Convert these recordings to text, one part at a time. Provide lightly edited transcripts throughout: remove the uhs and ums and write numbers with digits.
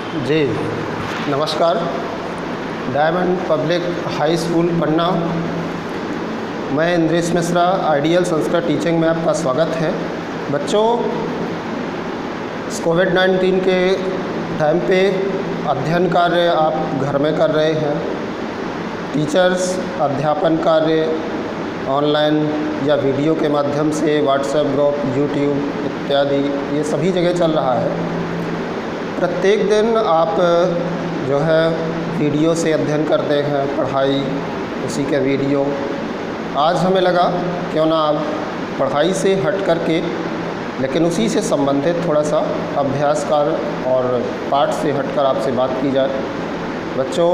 जी नमस्कार। Diamond public high school पन्ना, मैं Indresh Mishra, ideal Sanskrit teaching में आपका स्वागत है। बच्चों, कोविड-19 के टाइम पे अध्ययन कार्य आप घर में कर रहे हैं। टीचर्स अध्यापन कार्य ऑनलाइन या वीडियो के माध्यम से व्हाट्सएप ग्रुप, यूट्यूब इत्यादि ये सभी जगह चल रहा है। प्रत्येक दिन आप जो है वीडियो से अध्ययन करते हैं, पढ़ाई उसी के वीडियो। आज हमें लगा क्यों ना आप पढ़ाई से हट कर के लेकिन उसी से संबंधित थोड़ा सा अभ्यास कार्य और पाठ से हटकर आपसे बात की जाए। बच्चों,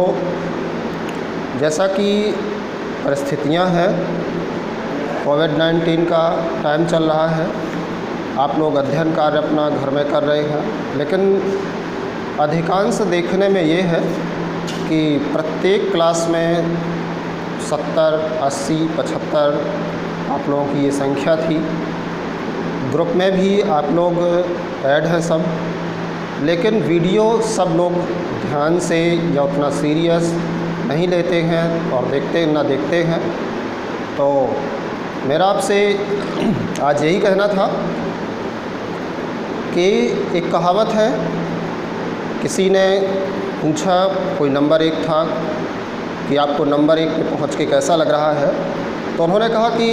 जैसा कि परिस्थितियां हैं, कोविड-19 का टाइम चल रहा है, आप लोग अध्ययन कार्य अपना घर में कर रहे हैं, लेकिन अधिकांश देखने में ये है कि प्रत्येक क्लास में 70, 80, 75 आप लोगों की ये संख्या थी। ग्रुप में भी आप लोग ऐड हैं सब, लेकिन वीडियो सब लोग ध्यान से या उतना सीरियस नहीं लेते हैं और देखते हैं। तो मेरा आपसे आज यही कहना था कि एक कहावत है, किसी ने पूछा, कोई नंबर 1 था, कि आपको नंबर 1 पे पहुंच के कैसा लग रहा है। तो उन्होंने कहा कि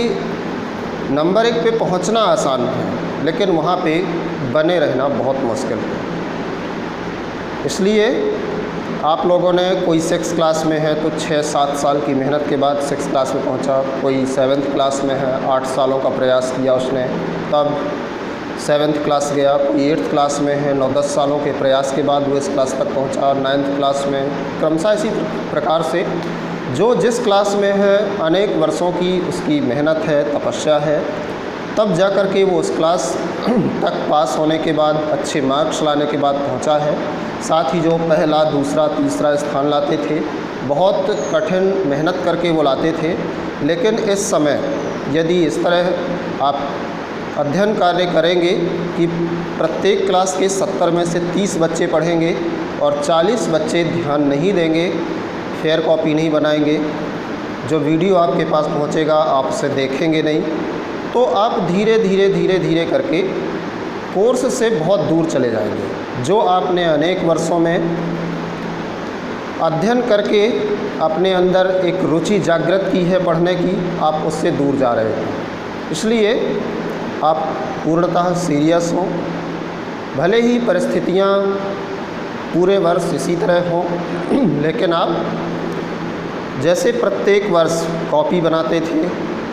नंबर 1 पे पहुंचना आसान है, लेकिन वहाँ पे बने रहना बहुत मुश्किल है। इसलिए आप लोगों ने, कोई 6 क्लास में है तो 6-7 साल की मेहनत के बाद 6 क्लास में पहुंचा, कोई 7th क्लास में है, 8 सालों का प्रयास किया उसने, तब 7th क्लास गया, कोई 8th क्लास में है, 9-10 सालों के प्रयास के बाद वो इस क्लास तक पहुंचा, 9th क्लास में, क्रमशः इसी प्रकार से जो जिस क्लास में है अनेक वर्षों की उसकी मेहनत है, तपस्या है, तब जा कर के वो उस क्लास तक पास होने के बाद, अच्छे मार्क्स लाने के बाद पहुंचा है। साथ ही जो पहला, दूसरा, तीसरा स्थान लाते थे, बहुत कठिन मेहनत करके वो लाते थे। लेकिन इस समय यदि इस तरह आप अध्ययन कार्य करेंगे कि प्रत्येक क्लास के 70 में से 30 बच्चे पढ़ेंगे और 40 बच्चे ध्यान नहीं देंगे, फेयर कॉपी नहीं बनाएंगे, जो वीडियो आपके पास पहुंचेगा आप उसे देखेंगे नहीं, तो आप धीरे धीरे करके कोर्स से बहुत दूर चले जाएंगे। जो आपने अनेक वर्षों में अध्ययन करके अपने अंदर एक रुचि जागृत की है पढ़ने की, आप उससे दूर जा रहे हैं। इसलिए आप पूर्णतः सीरियस हों, भले ही परिस्थितियां पूरे वर्ष इसी तरह हों, लेकिन आप जैसे प्रत्येक वर्ष कॉपी बनाते थे,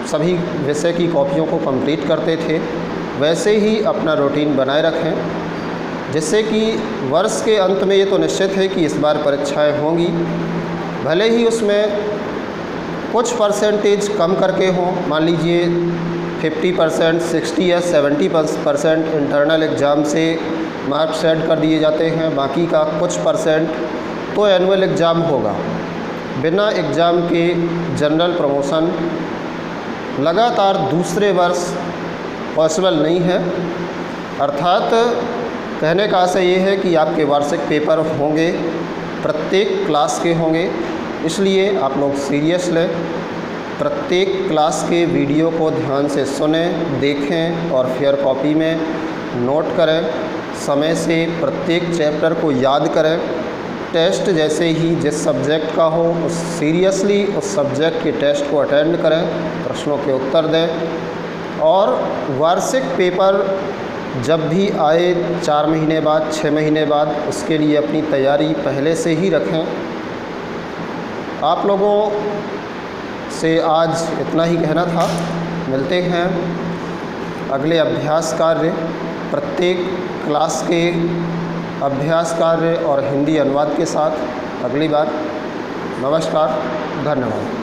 सभी विषय की कॉपियों को कंप्लीट करते थे, वैसे ही अपना रूटीन बनाए रखें, जिससे कि वर्ष के अंत में ये तो निश्चित है कि इस बार परीक्षाएं होंगी, भले ही उसमें कुछ परसेंटेज कम करके हों, मान लीजिए 50%, 60 या 70% इंटरनल एग्ज़ाम से मार्क्स ऐड कर दिए जाते हैं, बाकी का कुछ परसेंट तो एनुअल एग्ज़ाम होगा। बिना एग्ज़ाम के जनरल प्रमोशन लगातार दूसरे वर्ष पॉसिबल नहीं है। अर्थात कहने का आशय ये है कि आपके वार्षिक पेपर होंगे, प्रत्येक क्लास के होंगे, इसलिए आप लोग सीरियस लें, प्रत्येक क्लास के वीडियो को ध्यान से सुनें, देखें और फेयर कॉपी में नोट करें, समय से प्रत्येक चैप्टर को याद करें। टेस्ट जैसे ही जिस सब्जेक्ट का हो उस सीरियसली उस सब्जेक्ट के टेस्ट को अटेंड करें, प्रश्नों के उत्तर दें और वार्षिक पेपर जब भी आए 4 महीने बाद, 6 महीने बाद, उसके लिए अपनी तैयारी पहले से ही रखें। आप लोगों से आज इतना ही कहना था। मिलते हैं अगले अभ्यास कार्य, प्रत्येक क्लास के अभ्यास कार्य और हिंदी अनुवाद के साथ अगली बार। नमस्कार, धन्यवाद।